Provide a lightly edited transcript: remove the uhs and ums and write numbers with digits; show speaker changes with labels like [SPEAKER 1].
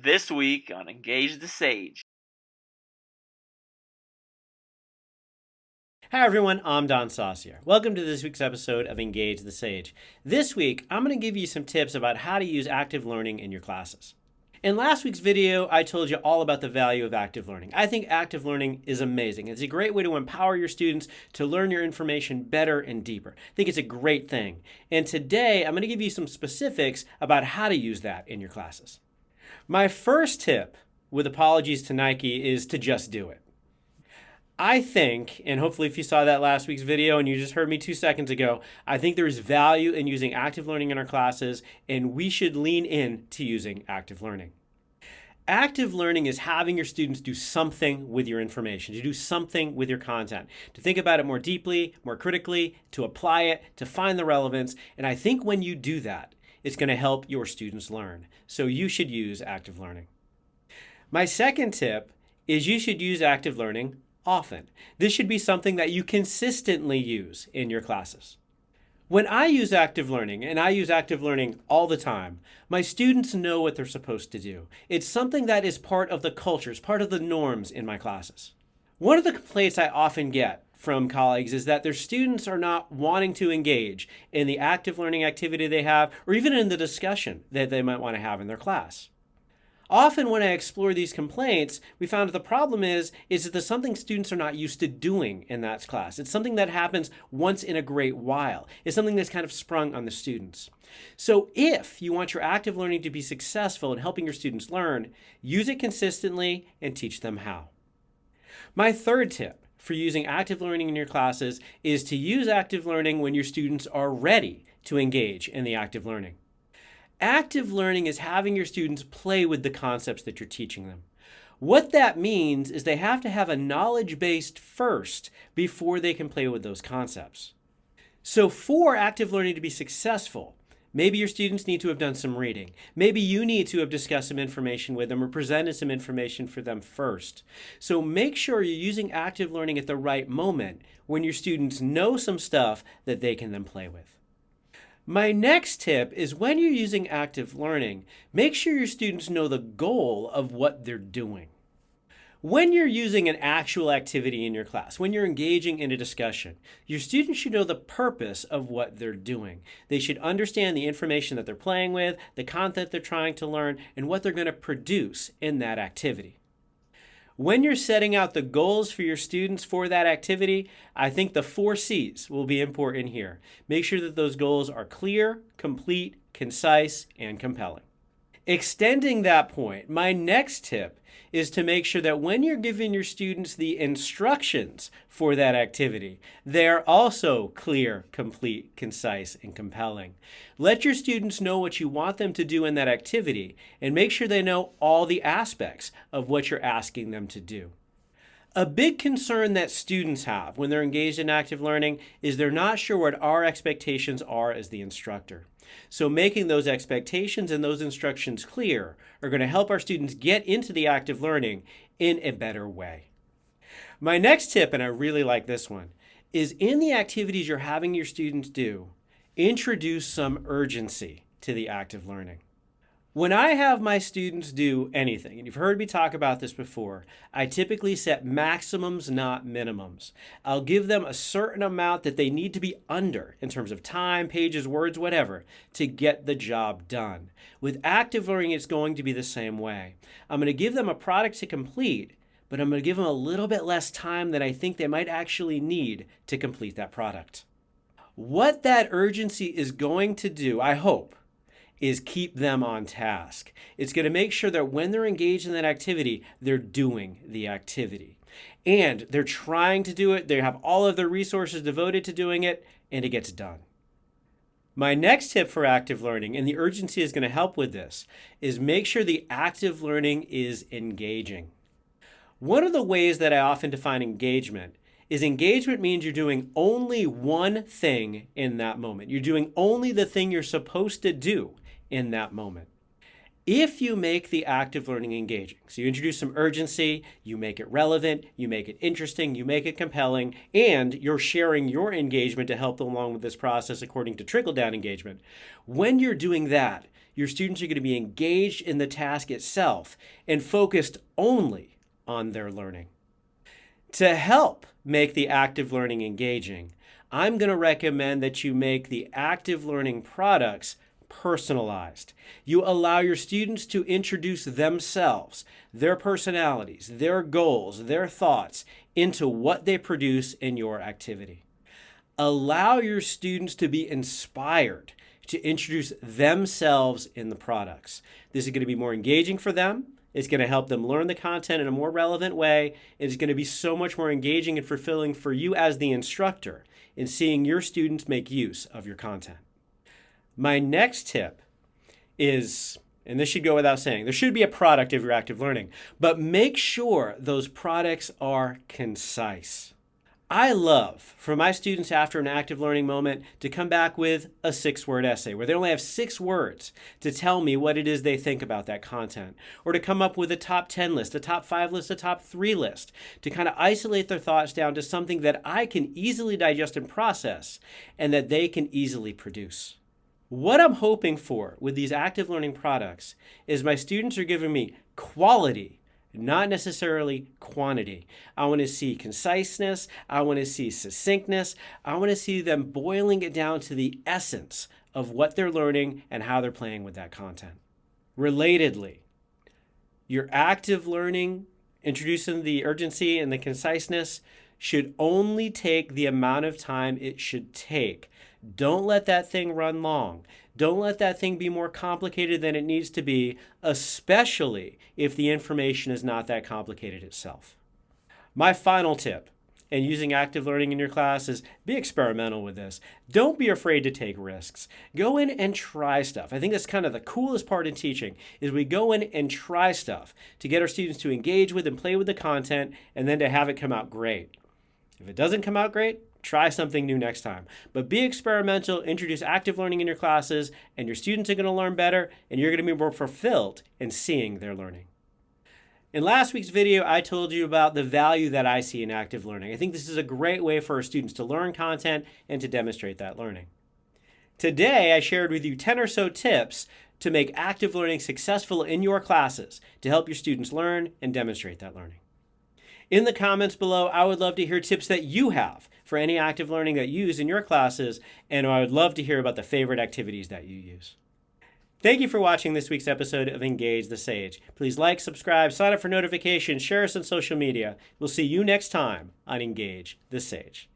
[SPEAKER 1] This week on Engage the Sage.
[SPEAKER 2] Hi everyone, I'm Don Saucier. Welcome to this week's episode of Engage the Sage. This week, I'm going to give you some tips about how to use active learning in your classes. In last week's video, I told you all about the value of active learning. I think active learning is amazing. It's a great way to empower your students to learn your information better and deeper. I think it's a great thing. And today, I'm going to give you some specifics about how to use that in your classes. My first tip, with apologies to Nike, is to just do it. I think, and hopefully if you saw that last week's video and you just heard me 2 seconds ago, I think there is value in using active learning in our classes, and we should lean in to using active learning. Active learning is having your students do something with your information, to do something with your content, to think about it more deeply, more critically, to apply it, to find the relevance. And I think when you do that, it's going to help your students learn. So you should use active learning. My second tip is you should use active learning often. This should be something that you consistently use in your classes. When I use active learning, and I use active learning all the time, my students know what they're supposed to do. It's something that is part of the cultures, part of the norms in my classes. One of the complaints I often get from colleagues is that their students are not wanting to engage in the active learning activity they have, or even in the discussion that they might want to have in their class. Often when I explore these complaints, we found that the problem is that there's something students are not used to doing in that class. It's something that happens once in a great while. It's something that's kind of sprung on the students. So if you want your active learning to be successful in helping your students learn, use it consistently and teach them how. My third tip for using active learning in your classes is to use active learning when your students are ready to engage in the active learning. Active learning is having your students play with the concepts that you're teaching them. What that means is they have to have a knowledge base first before they can play with those concepts. So for active learning to be successful, maybe your students need to have done some reading. Maybe you need to have discussed some information with them or presented some information for them first. So make sure you're using active learning at the right moment when your students know some stuff that they can then play with. My next tip is when you're using active learning, make sure your students know the goal of what they're doing. When you're using an actual activity in your class, when you're engaging in a discussion, your students should know the purpose of what they're doing. They should understand the information that they're playing with, the content they're trying to learn, and what they're going to produce in that activity. When you're setting out the goals for your students for that activity, I think the 4 C's will be important here. Make sure that those goals are clear, complete, concise, and compelling. Extending that point, my next tip is to make sure that when you're giving your students the instructions for that activity, they're also clear, complete, concise, and compelling. Let your students know what you want them to do in that activity and make sure they know all the aspects of what you're asking them to do. A big concern that students have when they're engaged in active learning is they're not sure what our expectations are as the instructor. So making those expectations and those instructions clear are going to help our students get into the active learning in a better way. My next tip, and I really like this one, is in the activities you're having your students do, introduce some urgency to the active learning. When I have my students do anything, and you've heard me talk about this before, I typically set maximums, not minimums. I'll give them a certain amount that they need to be under in terms of time, pages, words, whatever, to get the job done. With active learning, it's going to be the same way. I'm going to give them a product to complete, but I'm going to give them a little bit less time than I think they might actually need to complete that product. What that urgency is going to do, I hope, is keep them on task. It's going to make sure that when they're engaged in that activity, they're doing the activity. And they're trying to do it, they have all of their resources devoted to doing it, and it gets done. My next tip for active learning, and the urgency is going to help with this, is make sure the active learning is engaging. One of the ways that I often define engagement means you're doing only one thing in that moment. You're doing only the thing you're supposed to do in that moment. If you make the active learning engaging, so you introduce some urgency, you make it relevant, you make it interesting, you make it compelling, and you're sharing your engagement to help them along with this process according to trickle-down engagement. When you're doing that, your students are going to be engaged in the task itself and focused only on their learning. To help make the active learning engaging, I'm going to recommend that you make the active learning products personalized. You allow your students to introduce themselves, their personalities, their goals, their thoughts into what they produce in your activity. Allow your students to be inspired to introduce themselves in the products. This is going to be more engaging for them. It's going to help them learn the content in a more relevant way. It's going to be so much more engaging and fulfilling for you as the instructor in seeing your students make use of your content. My next tip is, and this should go without saying, there should be a product of your active learning, but make sure those products are concise. I love for my students after an active learning moment to come back with a 6-word essay where they only have 6 words to tell me what it is they think about that content, or to come up with a top 10 list, a top 5 list, a top 3 list, to kind of isolate their thoughts down to something that I can easily digest and process and that they can easily produce. What I'm hoping for with these active learning products is my students are giving me quality, not necessarily quantity. I want to see conciseness. I want to see succinctness. I want to see them boiling it down to the essence of what they're learning and how they're playing with that content. Relatedly, your active learning, introducing the urgency and the conciseness, should only take the amount of time it should take. Don't let that thing run long. Don't let that thing be more complicated than it needs to be, especially if the information is not that complicated itself. My final tip in using active learning in your class is be experimental with this. Don't be afraid to take risks. Go in and try stuff. I think that's kind of the coolest part in teaching is we go in and try stuff to get our students to engage with and play with the content and then to have it come out great. If it doesn't come out great, try something new next time. But be experimental, introduce active learning in your classes, and your students are going to learn better, and you're going to be more fulfilled in seeing their learning. In last week's video, I told you about the value that I see in active learning. I think this is a great way for our students to learn content and to demonstrate that learning. Today, I shared with you 10 or so tips to make active learning successful in your classes to help your students learn and demonstrate that learning. In the comments below, I would love to hear tips that you have for any active learning that you use in your classes, and I would love to hear about the favorite activities that you use. Thank you for watching this week's episode of Engage the Sage. Please like, subscribe, sign up for notifications, share us on social media. We'll see you next time on Engage the Sage.